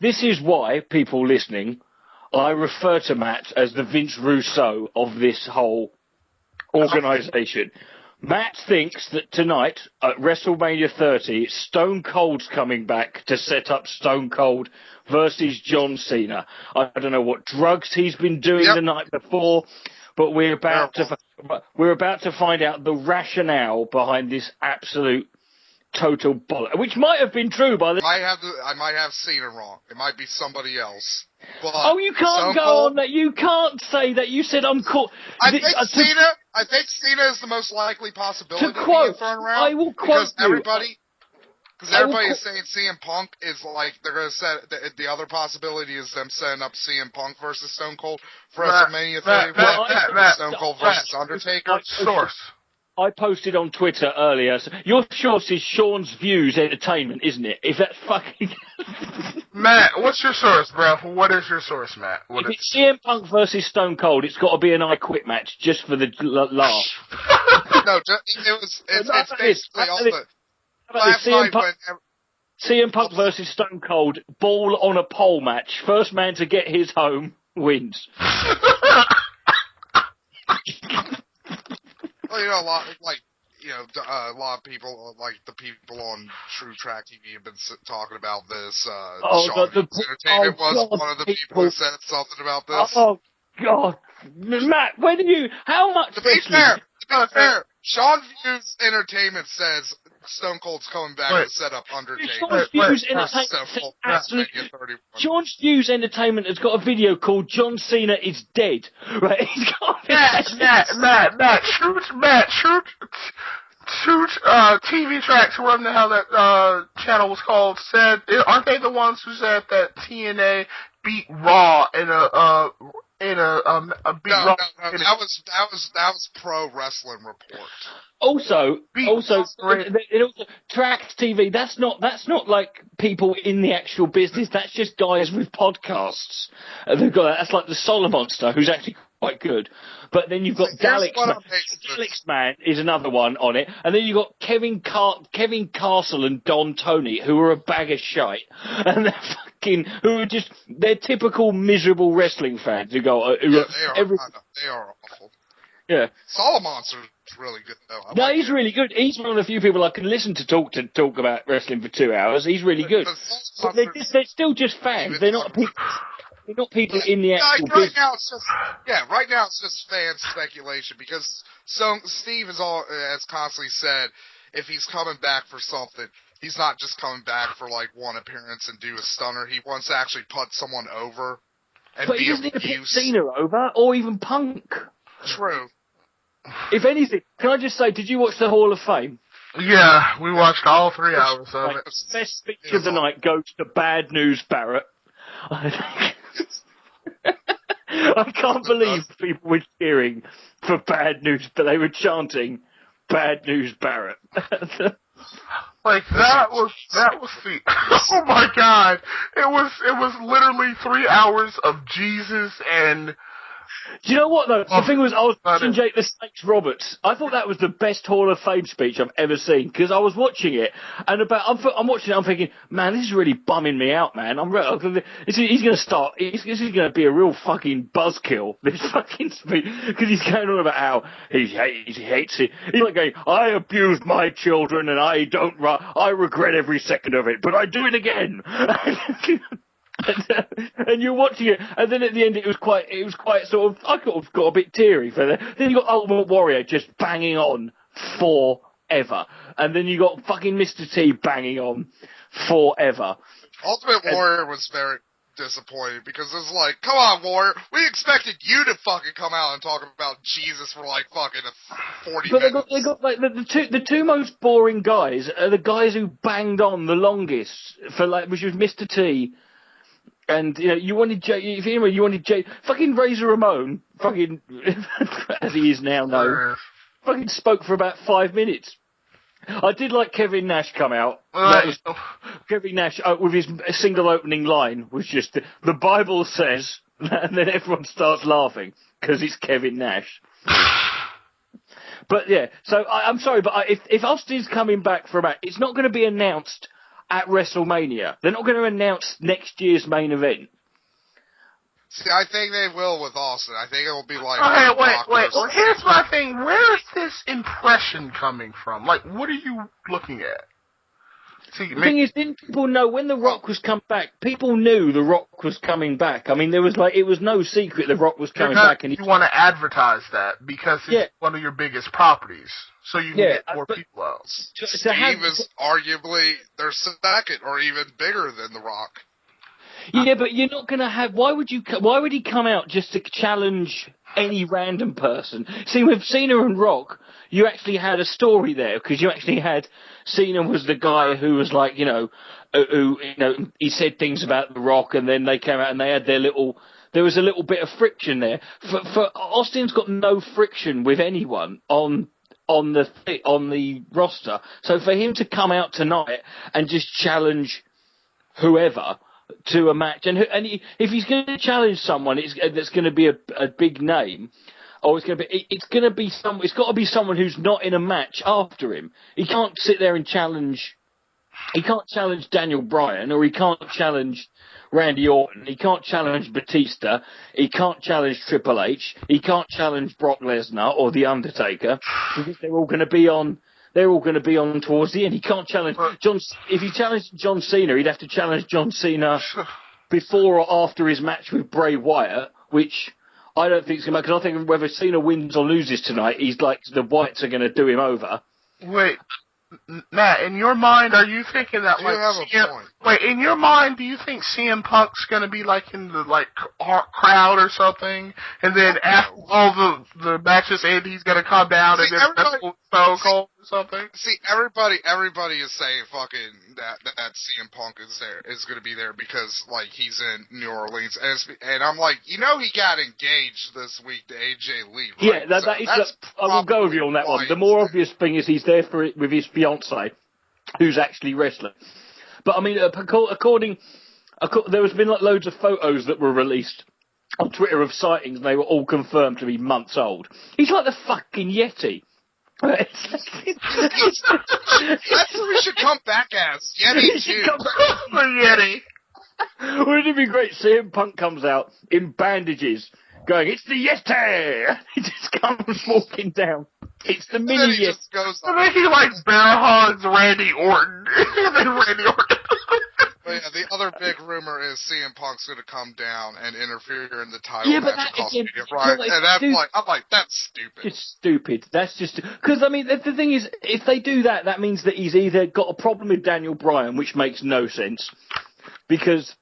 This is why, people listening, I refer to Matt as the Vince Russo of this whole organisation. Matt thinks that tonight at WrestleMania 30, Stone Cold's coming back to set up Stone Cold versus John Cena. I don't know what drugs he's been doing the night before, but we're about to find out the rationale behind this absolute total bollock, which might have been true by the. I might have Cena wrong. It might be somebody else. But you can't go on that. You can't say that. You said I'm caught. I think Cena is the most likely possibility to quote, being thrown around. I will quote everybody is saying CM Punk is like they're going to set the other possibility is them setting up CM Punk versus Stone Cold for WrestleMania 31. Stone Cold versus Undertaker. Source. I posted on Twitter earlier. So your source is Sean's Views Entertainment, isn't it? If that's fucking. Matt, what's your source, bro? What is your source, Matt? If it's CM Punk versus Stone Cold, it's got to be an I Quit match just for the laugh. No, it's basically all the. Last night CM Punk versus Stone Cold, ball on a pole match. First man to get his home wins. Well, a lot of people, like the people on True Track TV, have been talking about this. Sean Entertainment was one of the people who said something about this. Oh God, Matt, how much? To be fair, Sean Views Entertainment says Stone Cold's coming back to set up Undertaker. Sean Views Entertainment has got a video called "John Cena is Dead." Right? Matt, shoot, TV Tracks, whatever the hell that channel was called, said, aren't they the ones who said that TNA beat Raw in a big Raw? No, that was Pro Wrestling Report. Also, Tracks TV. That's not like people in the actual business. That's just guys with podcasts. They've got that's like the Solar Monster, who's actually quite good. But then you've got Daleks Man is another one on it, and then you've got Kevin Castle and Don Tony, who are a bag of shite, and they're typical miserable wrestling fans who go. They are awful. Yeah, Solar Monster's really good though. No, he's really good. He's one of the few people I can listen to talk about wrestling for 2 hours. He's really good. But they're still just fans. They're not people. They're not people in the actual business. Right now it's just fan speculation because Steve has constantly said if he's coming back for something, he's not just coming back for like one appearance and do a stunner. He wants to actually put someone over and but be he doesn't need to put use. Cena over or even Punk. True. If anything, can I just say, did you watch the Hall of Fame? Yeah, we watched all 3 hours of it. The best speech of the night goes to Bad News Barrett. I can't believe people were cheering for Bad News, but they were chanting Bad News Barrett. Like that was the oh my God! It was literally 3 hours of Jesus and. Do you know what though? The thing was, I was watching Jake the Snakes Roberts. I thought that was the best Hall of Fame speech I've ever seen because I was watching it and I'm watching it. I'm thinking, man, this is really bumming me out, man. He's going to start. This is going to be a real fucking buzzkill. This fucking speech because he's going on about how he hates it. He's like going, I abused my children and I regret every second of it, but I do it again. And you're watching it, and then at the end it was quite sort of, I got a bit teary for that. Then you got Ultimate Warrior just banging on forever, and then you got fucking Mr. T banging on forever. Ultimate Warrior was very disappointed because it was like, come on, Warrior, we expected you to fucking come out and talk about Jesus for like fucking 40 minutes. But they got like the two most boring guys are the guys who banged on the longest for like, which was Mr. T. And, you wanted fucking Razor Ramon, fucking, as he is now known, fucking spoke for about 5 minutes. I did like Kevin Nash come out. Kevin Nash, with his single opening line, was just, the Bible says, and then everyone starts laughing, because it's Kevin Nash. But yeah, so I'm sorry, but if Austin's coming back for a match, it's not going to be announced at WrestleMania. They're not going to announce next year's main event. See, I think they will with Austin. I think it will be like... Okay, wait. Well, here's my thing. Where is this impression coming from? Like, what are you looking at? See, the thing is, didn't people know when The Rock was coming back? People knew The Rock was coming back. I mean, it was no secret The Rock was coming back. And you want to advertise that because it's one of your biggest properties, so you can get more people out. Steve is arguably their second, or even bigger than The Rock. Yeah, but you're not going to have... Why would he come out just to challenge any random person? See, with Cena and Rock, you actually had a story there, because you actually had... Cena was the guy who was like, he said things about The Rock, and then they came out and they had their little... There was a little bit of friction there. For Austin's got no friction with anyone on the roster. So for him to come out tonight and just challenge whoever to a match, if he's going to challenge someone, that's going to be a big name, or it's got to be someone who's not in a match after him. He can't sit there and challenge. He can't challenge Daniel Bryan, or he can't challenge Randy Orton. He can't challenge Batista. He can't challenge Triple H. He can't challenge Brock Lesnar or The Undertaker, because they're all going to be on. They're all going to be on towards the end. He can't challenge John. If he challenged John Cena, he'd have to challenge John Cena before or after his match with Bray Wyatt, which I don't think is going to. Because I think whether Cena wins or loses tonight, he's like the Wyatts are going to do him over. Wait, Matt, in your mind, are you thinking that in your mind, do you think CM Punk's gonna be like in the crowd or something, and then after all the matches end, he's gonna come down and then wrestle Stone Cold or something? See, everybody is saying fucking that CM Punk is gonna be there because he's in New Orleans, and I'm like, he got engaged this week to AJ Lee, right? Yeah, I will go with you on that one. The more obvious thing is he's there with his fiance, who's actually wrestling. But I mean, there has been loads of photos that were released on Twitter of sightings, and they were all confirmed to be months old. He's like the fucking Yeti. That's what we should come back as Yeti too. Yeti. Wouldn't it be great? CM Punk comes out in bandages, going, "It's the Yeti!" He just comes walking down. It's the mini Yeti. And then he bear hugs Randy Orton. But yeah, the other big rumor is CM Punk's going to come down and interfere in the title match at WrestleMania, right? And I'm like, that's stupid. It's stupid. That's just because I mean the thing is, if they do that, that means that he's either got a problem with Daniel Bryan, which makes no sense, because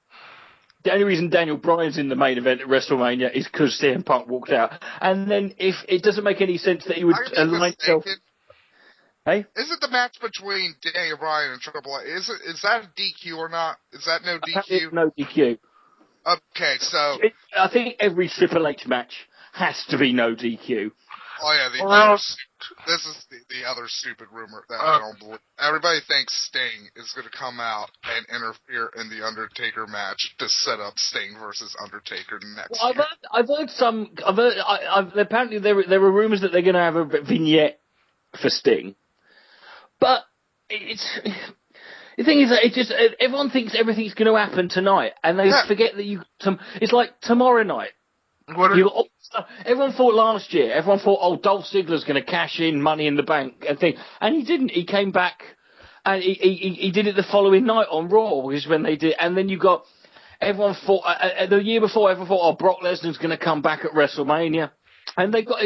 the only reason Daniel Bryan's in the main event at WrestleMania is because CM Punk walked out, and then if it doesn't make any sense that he would align himself. Hey? Is it the match between Daniel Bryan and Triple H? Is that a DQ or not? Is that no DQ? No DQ. Okay, so... I think every Triple H match has to be no DQ. Oh yeah, this is the other stupid rumor that I don't believe. Everybody thinks Sting is going to come out and interfere in the Undertaker match to set up Sting versus Undertaker next year. I've heard apparently there were rumors that they're going to have a vignette for Sting. But the thing is that everyone thinks everything's going to happen tonight, and they forget that it's like tomorrow night. Everyone thought last year. Everyone thought, Dolph Ziggler's going to cash in Money in the Bank and he didn't. He came back and he did it the following night on Raw, which is when they did. And then you got everyone thought the year before. Everyone thought, Brock Lesnar's going to come back at WrestleMania, and they got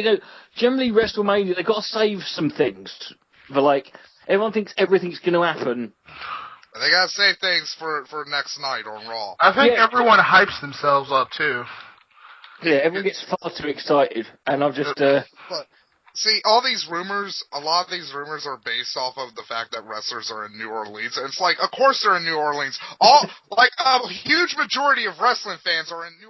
generally WrestleMania they got to save some things for everyone thinks everything's going to happen. They got to save things for next night on Raw. I think everyone hypes themselves up too. Yeah, everyone gets far too excited, and I've just... But, see, a lot of these rumors are based off of the fact that wrestlers are in New Orleans, and it's of course they're in New Orleans. A huge majority of wrestling fans are in New